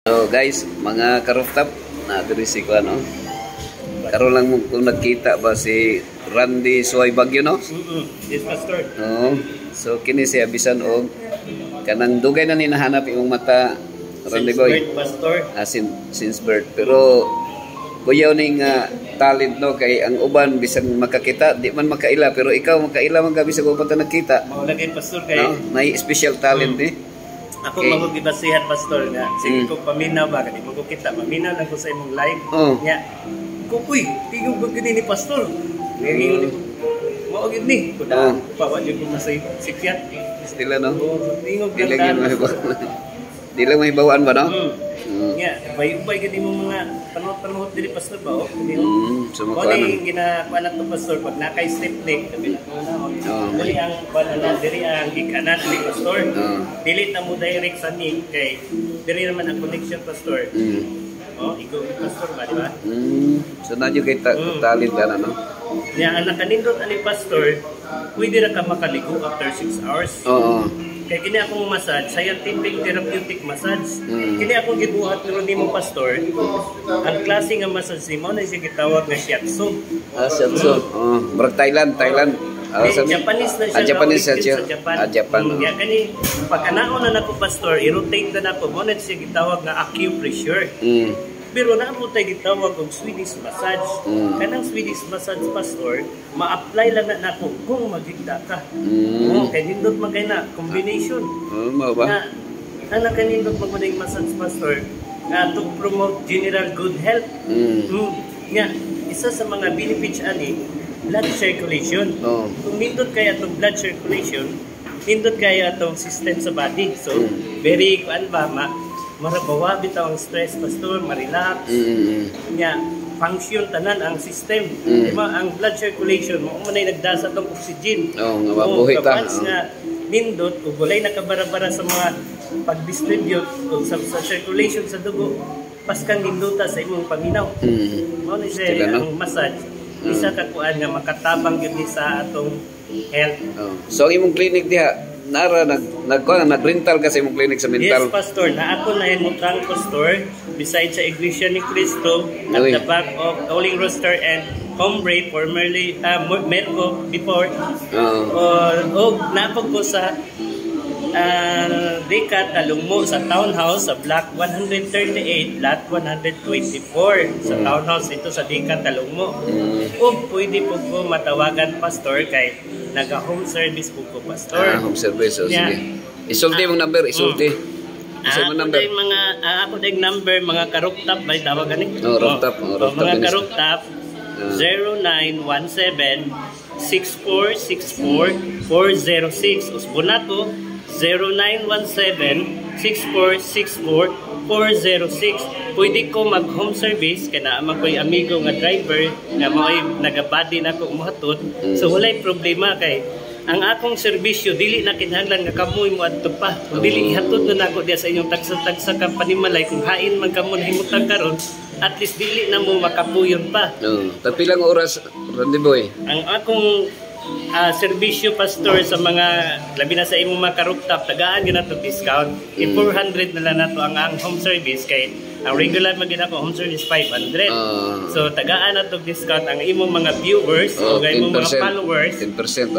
So guys, mga ka-rooftop na diri si ko ano. Karon lang mo kung nagkita ba si Randy Suay Bagyo no? Yes, Pastor. Oo. So kini siya bisan og kanang dugay na ni nahanap imong mata Randy boy. Since birth, Pastor. Since birth. Pero kuyaw ning talent no kay ang uban bisan makakita di man makaila pero ikaw makaila man ka bisan uban ta nagkita. Mao lagi Pastor kay No? May special talent ni. ako Okay. magugibasihan Pastor nga sige ko paminaw ba kadi mo ko kita maminaw lang ko sa imong live. Oh. Nya. Kuy, tingog ba gini ni Pastor? Ngayon mao gid ni kuda pawa jud ko sa sikyat. Stila no. Tingog Di lang lang yun mahibaw. Di lang mahibawaan ba no? Nya, bay gid mo mga panot-panot diri Pastor ba oh. So Kung yung ginakuha na ito, Pastor, pag nakay-step leg, sabi na dili ang diri ang ikanan ni Pastor. Dili na mo direct sa nig, kay diri naman ang connection, Pastor. Oh, ikaw ni Pastor ba, di ba? So na kay talent ka na, no? Yan, ang nakanindot ani Pastor, pwede na ka makaligo after 6 hours. Oo. Kaya kini akong massage, scientific therapeutic massage. Kini akong gibuhat pero nimo Pastor. Ang klase nga massage nimo na siya gitawag nga shiatsu. Shiatsu. Oh, murag Thailand. Japanese na siya. Japanese siya. Sa Japan. Japan. Ya kani pagkanaon na nako Pastor, i-rotate na nako mo na siya gitawag nga acupressure. Pero naamo tay gitawag og Swedish massage. Kanang Swedish massage Pastor, ma-apply lang na nako kung magigda ka. Kay nindot man kay na combination. Mao ba? Na kanindot man kuning massage Pastor to promote general good health. Nga isa sa mga benefits ani blood circulation. Kung nindot kay atong blood circulation, nindot kay atong system sa body. So very kuan ba marabawa bitaw ang stress Pastor, ma-relax. Nya function tanan ang system. Diba ang blood circulation mo man ay nagdasa tong oxygen. Nga mabuhi ta. Nga nindot ug walay nakabara-bara sa mga pag-distribute ug sa circulation sa dugo pas kang nindota sa imong paminaw. Mao ni siya ang massage. Isa ka kuan nga makatabang gyud ni sa atong health. So imong clinic diha nara nag-rental ka sa imong clinic sa mental. Yes, Pastor. Na ako na himutang Pastor beside sa Iglesia ni Cristo at the back of Holy Roster and Hombre, formerly Merco before. Napag ko sa Decat Talungmo sa townhouse sa block 138, lot 124 sa townhouse ito sa Decat Talungmo. Pwede po ko matawagan Pastor kay naga-home service po ko Pastor. Home service. Sige. Isulti mong number, isulti. Ako din number, mga ka-rooftop, may tawagan eh. Rooftop. Mga ka-rooftop, 0917-6464-406. Usbonato, 0917-6464-406. Pwede ko mag-home service kaya naman ko'y amigo nga driver nga mo'y nagabadi na ko umahatod. So walay problema kay ang akong serbisyo dili na kinahanglan nga kamoy mo adto pa. Kung dili ihatod na nako diya sa inyong tagsa-tagsa ka panimalay kung hain man kamo nahimutang karon at least dili na mo makapuyon pa. Tapilang oras Randy boy. Ang akong serbisyo Pastor sa mga labi na sa imong mga ka-rooftop tagaan gyud nato discount. 400 na lang nato ang home service kay ang regular magina ko home service 500. So tagaan nato discount ang imong mga viewers o imong mga followers 10%.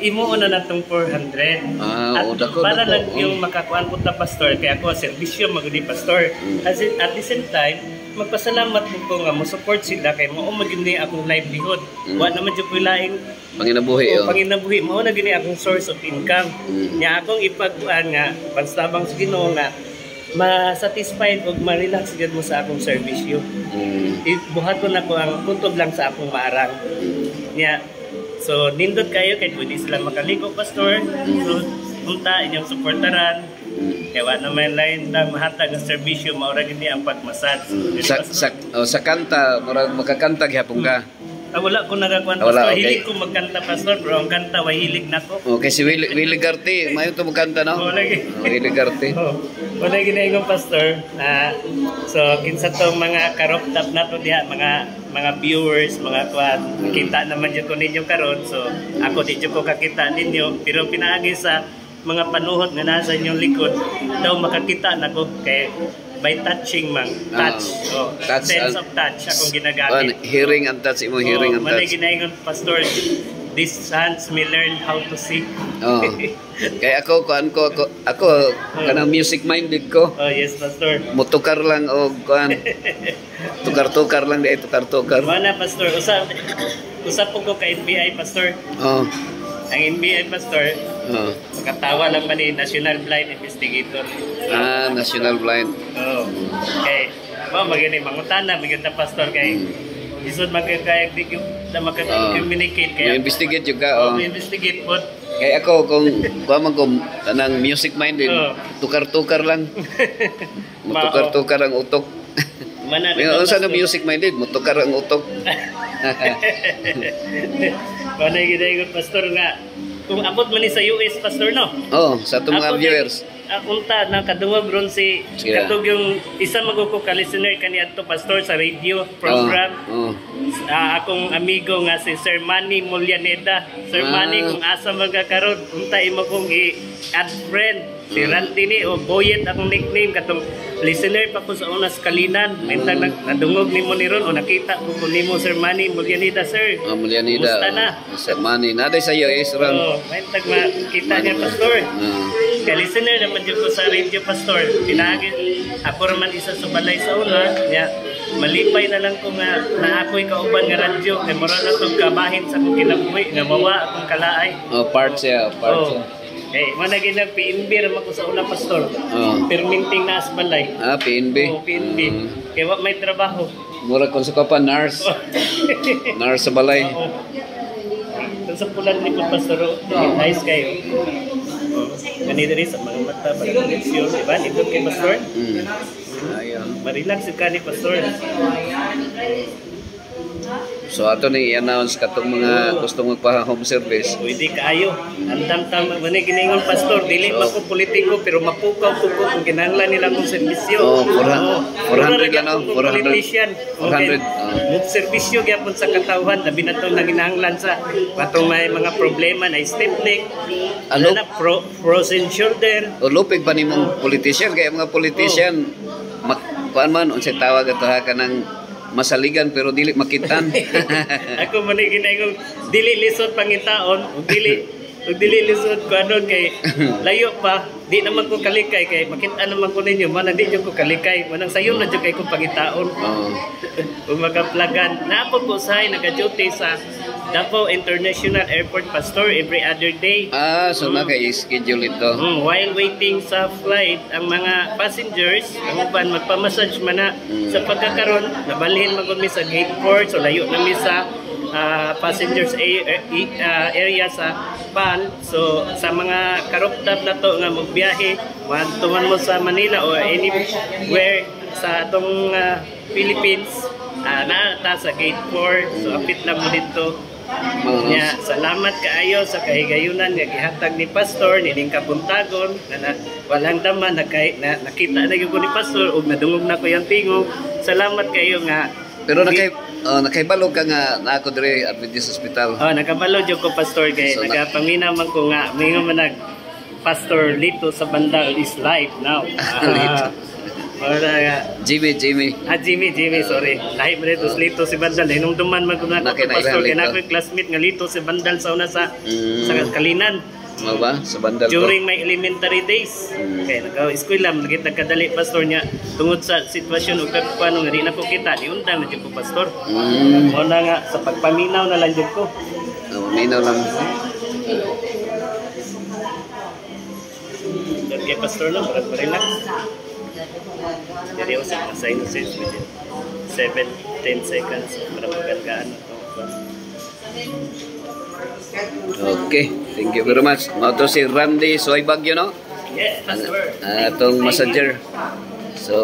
Imo na natong 400. At para lang yung makakuan po ta Pastor kaya ako serbisyo magudi Pastor. At the same time magpasalamat ko nga mo support sila kay mao magini akong livelihood. Wa naman jud ko laing panginabuhi. Panginabuhi mao na gini akong source of income. Nya akong ipagkuan nga panstabang sa Ginoo nga ma-satisfied ug ma-relax gid mo sa akong serbisyo. Ibuhaton nako ang puntob lang sa akong maarang. Nya so nindot kayo kay pwede sila makaligo Pastor. So punta inyong suportaran. Kaya wala naman lain na mahatag ang serbisyo, maura gini ang pagmassage. Sa kanta, makakanta gihapon ka? Wala ko nagakuan Pastor. Hilig ko magkanta Pastor, pero ang kanta way hilig nako. Okay, si Willie Garty, mayo to magkanta no? Willie Garty. Wala ginaingong Pastor. So kinsa tong mga ka-rooftop nato diha, mga viewers, mga kuan, kita naman jud ko ninyo karon. So ako di jud ko kakita ninyo, pero pinaagi sa mga panuhot nga nasa inyong likod daw makakita nako kay by touching mang touch. Touch Sense and- of touch akong ginagamit. Hearing and touch imo, hearing and Manay touch. ginaingon pastor, these sons may learn how to sing. Oh. Kaya ako kanang music minded ko. Oh yes, pastor. Mutukar lang o kuan. Tukar-tukar lang di tukar-tukar. Mana pastor, usap po ko ka NBI pastor. Oh. Ang NBI pastor, Oh. makatawa lang man ni National Blind Investigator. National Blind. Oh. Okay. Magani mangutana maganda pastor kay isod magkakayag di na maka-communicate kaya Investigate juga. Oh. investigate po. Kaya ako kung kuha ko kanang music minded, tukar-tukar lang. Mutukar-tukar ang utok. Mana Yung sa music minded, mutukar ang utok. Panay gid pastor nga kung abot man ni sa US pastor no. Oh, sa itong mga viewers. Unta na kadungog ron si Sige. katog yung isa magko ka listener kaniadto pastor sa radio program. Oh. Akong amigo nga si Sir Manny Mulyaneda. Sir Manny kung asa magkakaroon unta imo kong i-add friend si Rantini o Boyet akong nickname katong listener pa ko sa unas Kalinan. Mentang nadungog nimo ni ron o nakita ko ko nimo Sir Manny Mulyaneda sir. Mulyanida. Musta na? Sa money. Naday sa iyo is ron. Mentang makita niya pastor. Kaya listener naman dyan ko sa radio pastor. Pinagin ako naman isa sa balay sa una. Kaya malipay na lang ko nga na ako'y kauban nga radyo. Kaya mura na itong kabahin sa akong kinabuhi. Nga mawa akong kalaay. Parts siya. Parts siya. Eh, managin na PNB naman ko sa una pastor. Oh. Perminting na as balay. PNB. PNB. Kaya wa may trabaho. Mura kung sa pa nurse. Nurse sa balay. Kung sa pulan ni po pastor, nice kayo. Ganito rin sa mga mata, pag-leksyon, diba? Ibig kay pastor. Ayun. Marilax ka ni pastor. So ato ni i-announce katong mga gustong magpa-home service. Pwede kaayo. Andam-tam mani giningon pastor, dili man ko politiko pero mapukaw ko kung kinahanglan nila kong serbisyo. 400 lang no? 400. 400. Mug serbisyo gyapon sa katawhan labi na to na kinahanglan sa patong may mga problema na step neck. Ano? Na frozen shoulder. O lupig pa nimong politician kaya mga politician kuan man unsay tawag ato ha kanang masaligan pero dili makitan. Ako man ginaingong dili lisod pangitaon, ug dili lisod ko ano kay layo pa, di naman ko kalikay kay makita naman ko ninyo man di jud ko kalikay, manang sayon na jud kay kong pangitaon. Ug magaplagan na po ko say nagaduty sa Davao International Airport pastor every other day. So naka-schedule ito. While waiting sa flight, ang mga passengers, ang uban magpamassage man na sa pagkakaroon, nabalhin magod mi sa gate port, so layo na mi sa passengers area sa PAL. So sa mga karuptab na to nga magbiyahe, tuman mo sa Manila or anywhere sa atong Philippines, naata sa gate port, so apit lang mo dito. Salamat kaayo sa kahigayunan nga gihatag ni pastor nining kabuntagon na walang daman nakita na gyud ko ni pastor ug nadungog na ko yang tingog. Salamat kayo nga. Pero nakaibalo ka nga na ako dire Adventist Hospital. Nakabalo jud ko pastor kay So, nagapaminaw man ko nga mingon man Pastor Lito sa Bandal is live now. Jimmy. Jimmy, sorry. Lahi mo dito Lito si Bandal. Hinumduman man ko na pastor. Kaya na ako classmate nga Lito si Bandal sa una sa Kalinan. Ano ba? Sa Bandal During my elementary days. Kaya nag-eskwela, nagkadali pastor niya. Tungod sa sitwasyon o paano nga di na ko kita, di undang na dyan ko pastor. Muna nga, sa pagpaminaw na lang dyan ko. Minaw lang. Kaya pastor lang, relax. Jadi ako sa mga sinuses within 7-10 seconds para magandaan ito. Okay, thank you very much. Mao to si Randy Soybagyo, no? Yes, pastor. Atong messenger. So,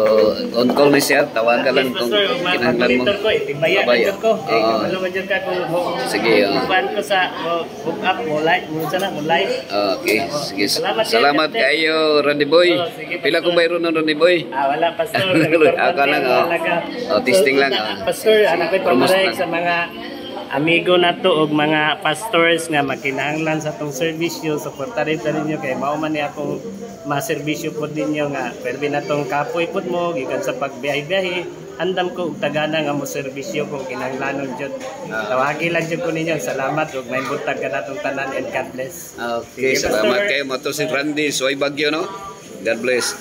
on call ni siya, tawagan lang kung kinahanglan mo. Tibayan lang ko. Ano man dyan ka kung sige, ban ko sa hook up mo, like, mo sana, mo like. Okay, sige. Salamat kayo, Randy Boy. Pila kong bayro ng Randy Boy? Wala, pastor. Ako lang, testing lang. Pastor, anak ko'y pamaray sa mga amigo na to og mga pastors nga makinahanglan sa tong serbisyo, suportahan ta ninyo kay mao man ni akong maserbisyo pod ninyo nga perbi na tong kapoy pod mo gikan sa pagbiyahe-biyahe. Andam ko og tagana nga mo serbisyo kung kinahanglanon jud. Tawagi lang jud ko ninyo. Salamat ug may buntag ka natong tanan and God bless. Okay, Sige, salamat Pastor. kayo mo to si Randy Soy Bagyo no. God bless.